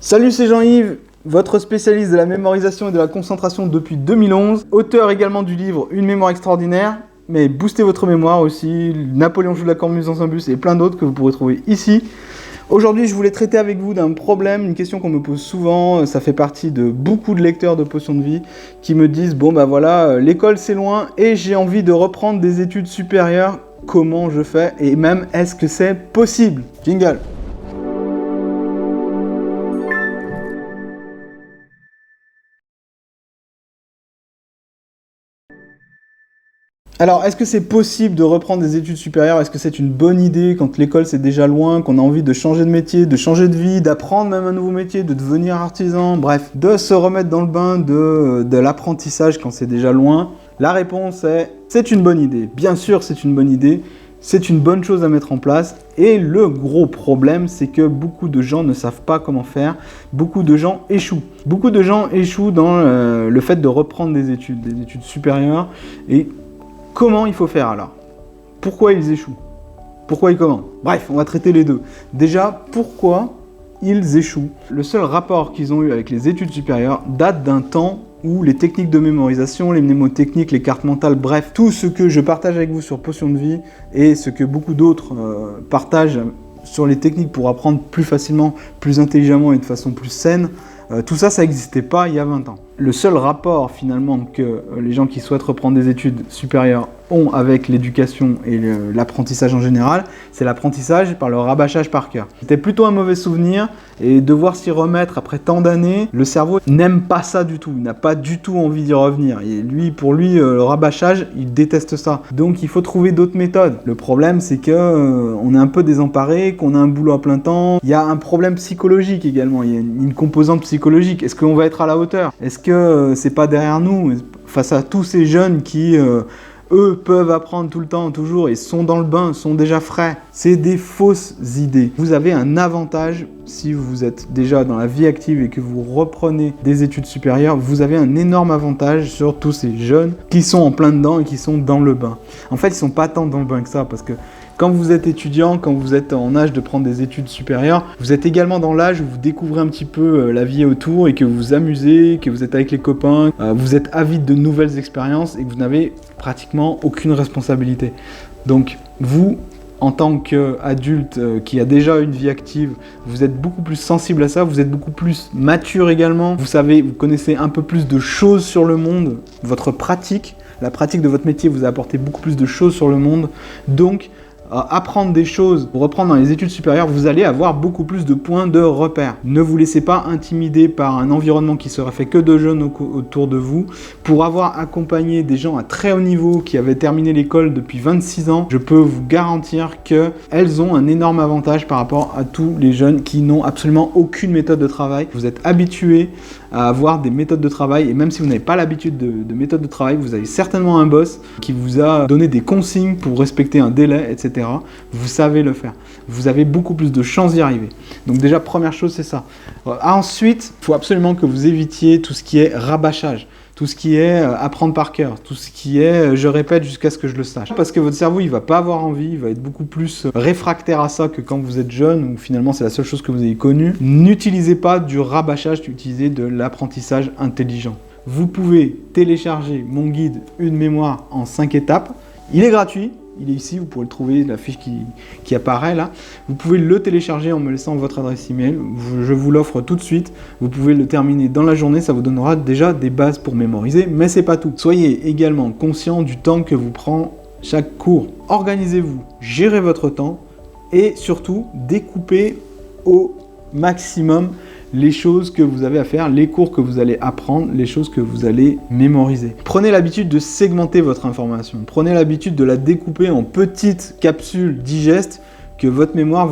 Salut, c'est Jean-Yves, votre spécialiste de la mémorisation et de la concentration depuis 2011, auteur également du livre Une mémoire extraordinaire, mais boostez votre mémoire aussi, Napoléon joue de la cornemuse dans un bus et plein d'autres que vous pourrez trouver ici. Aujourd'hui, je voulais traiter avec vous d'un problème, une question qu'on me pose souvent, ça fait partie de beaucoup de lecteurs de potions de vie qui me disent « Bon bah voilà, l'école c'est loin et j'ai envie de reprendre des études supérieures, comment je fais et même est-ce que c'est possible ?» Jingle. Alors, est-ce que c'est possible de reprendre des études supérieures? Est-ce que c'est une bonne idée quand l'école c'est déjà loin, qu'on a envie de changer de métier, de changer de vie, d'apprendre même un nouveau métier, de devenir artisan, bref, de se remettre dans le bain de l'apprentissage quand c'est déjà loin? La réponse est c'est une bonne idée. Bien sûr, c'est une bonne idée. C'est une bonne chose à mettre en place. Et le gros problème, c'est que beaucoup de gens ne savent pas comment faire. Beaucoup de gens échouent. Beaucoup de gens échouent dans le fait de reprendre des études supérieures. Et comment il faut faire alors? Pourquoi ils échouent? Pourquoi et comment? Bref, on va traiter les deux. Déjà, pourquoi ils échouent? Le seul rapport qu'ils ont eu avec les études supérieures date d'un temps où les techniques de mémorisation, les mnémotechniques, les cartes mentales, bref, tout ce que je partage avec vous sur Potions de vie et ce que beaucoup d'autres partagent sur les techniques pour apprendre plus facilement, plus intelligemment et de façon plus saine, tout ça, ça n'existait pas il y a 20 ans. Le seul rapport finalement que les gens qui souhaitent reprendre des études supérieures ont avec l'éducation et l'apprentissage en général, c'est l'apprentissage par le rabâchage par cœur. C'était plutôt un mauvais souvenir et devoir s'y remettre après tant d'années, le cerveau n'aime pas ça du tout, il n'a pas du tout envie d'y revenir. Et lui, pour lui, le rabâchage, il déteste ça. Donc il faut trouver d'autres méthodes. Le problème, c'est que on est un peu désemparé, qu'on a un boulot à plein temps. Il y a un problème psychologique également, il y a une composante psychologique. Est-ce qu'on va être à la hauteur? Est-ce que c'est pas derrière nous, face à tous ces jeunes qui eux peuvent apprendre tout le temps, toujours, et sont dans le bain, sont déjà frais? C'est des fausses idées. Vous avez un avantage si vous êtes déjà dans la vie active et que vous reprenez des études supérieures. Vous avez un énorme avantage sur tous ces jeunes qui sont en plein dedans et qui sont dans le bain. En fait, ils sont pas tant dans le bain que ça, parce que quand vous êtes étudiant, quand vous êtes en âge de prendre des études supérieures, vous êtes également dans l'âge où vous découvrez un petit peu la vie autour et que vous vous amusez, que vous êtes avec les copains, vous êtes avide de nouvelles expériences et que vous n'avez pratiquement aucune responsabilité. Donc vous, en tant qu'adulte qui a déjà une vie active, vous êtes beaucoup plus sensible à ça, vous êtes beaucoup plus mature également, vous savez, vous connaissez un peu plus de choses sur le monde, votre pratique, la pratique de votre métier vous a apporté beaucoup plus de choses sur le monde, donc apprendre des choses, pour reprendre dans les études supérieures, vous allez avoir beaucoup plus de points de repère. Ne vous laissez pas intimider par un environnement qui serait fait que de jeunes autour de vous. Pour avoir accompagné des gens à très haut niveau qui avaient terminé l'école depuis 26 ans, je peux vous garantir qu'elles ont un énorme avantage par rapport à tous les jeunes qui n'ont absolument aucune méthode de travail. Vous êtes habitués à avoir des méthodes de travail et même si vous n'avez pas l'habitude de méthode de travail, vous avez certainement un boss qui vous a donné des consignes pour respecter un délai, etc. Vous savez le faire. Vous avez beaucoup plus de chances d'y arriver. Donc déjà, première chose, c'est ça. Ensuite, il faut absolument que vous évitiez tout ce qui est rabâchage, tout ce qui est apprendre par cœur, tout ce qui est je répète jusqu'à ce que je le sache. Parce que votre cerveau, il va pas avoir envie, il va être beaucoup plus réfractaire à ça que quand vous êtes jeune, où finalement c'est la seule chose que vous avez connue. N'utilisez pas du rabâchage, utilisez de l'apprentissage intelligent. Vous pouvez télécharger mon guide Une mémoire en 5 étapes. Il est gratuit. Il est ici, vous pourrez le trouver, la fiche qui apparaît là. Vous pouvez le télécharger en me laissant votre adresse email. Je vous l'offre tout de suite. Vous pouvez le terminer dans la journée, ça vous donnera déjà des bases pour mémoriser, mais c'est pas tout. Soyez également conscient du temps que vous prend chaque cours. Organisez-vous, gérez votre temps et surtout découpez au maximum les choses que vous avez à faire, les cours que vous allez apprendre, les choses que vous allez mémoriser. Prenez l'habitude de segmenter votre information. Prenez l'habitude de la découper en petites capsules digestes que votre mémoire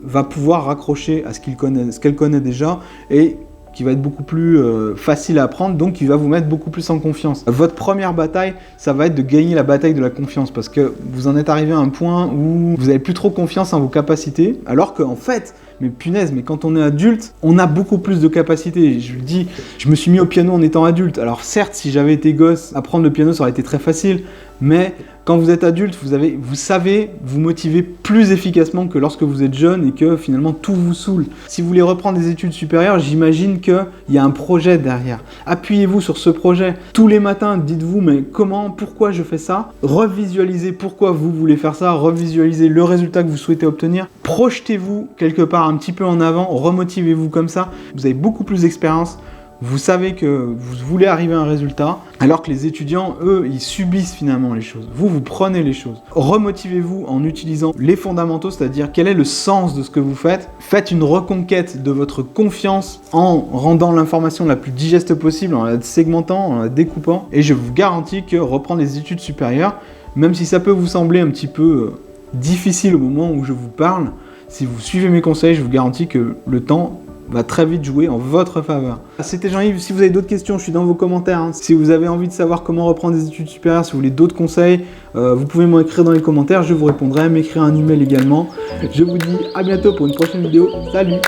va pouvoir raccrocher à ce qu'elle connaît déjà et qui va être beaucoup plus facile à apprendre, donc qui va vous mettre beaucoup plus en confiance. Votre première bataille, ça va être de gagner la bataille de la confiance, parce que vous en êtes arrivé à un point où vous n'avez plus trop confiance en vos capacités, alors qu'en fait, mais punaise, mais quand on est adulte, on a beaucoup plus de capacités. Je le dis, je me suis mis au piano en étant adulte. Alors certes, si j'avais été gosse, apprendre le piano, ça aurait été très facile, mais Quand vous êtes adulte, vous savez vous motiver plus efficacement que lorsque vous êtes jeune et que finalement tout vous saoule. Si vous voulez reprendre des études supérieures, j'imagine qu'il y a un projet derrière. Appuyez-vous sur ce projet. Tous les matins, dites-vous, mais comment, pourquoi je fais ça? Revisualisez pourquoi vous voulez faire ça, revisualisez le résultat que vous souhaitez obtenir. Projetez-vous quelque part un petit peu en avant, remotivez-vous comme ça. Vous avez beaucoup plus d'expérience. Vous savez que vous voulez arriver à un résultat, alors que les étudiants, eux, ils subissent finalement les choses. Vous prenez les choses. Remotivez-vous en utilisant les fondamentaux, c'est-à-dire quel est le sens de ce que vous faites. Faites une reconquête de votre confiance en rendant l'information la plus digeste possible, en la segmentant, en la découpant. Et je vous garantis que reprendre les études supérieures, même si ça peut vous sembler un petit peu difficile au moment où je vous parle, si vous suivez mes conseils, je vous garantis que le temps va très vite jouer en votre faveur. C'était Jean-Yves. Si vous avez d'autres questions, je suis dans vos commentaires. Si vous avez envie de savoir comment reprendre des études supérieures, si vous voulez d'autres conseils, vous pouvez m'écrire dans les commentaires, je vous répondrai, m'écrire un email également. Je vous dis à bientôt pour une prochaine vidéo. Salut!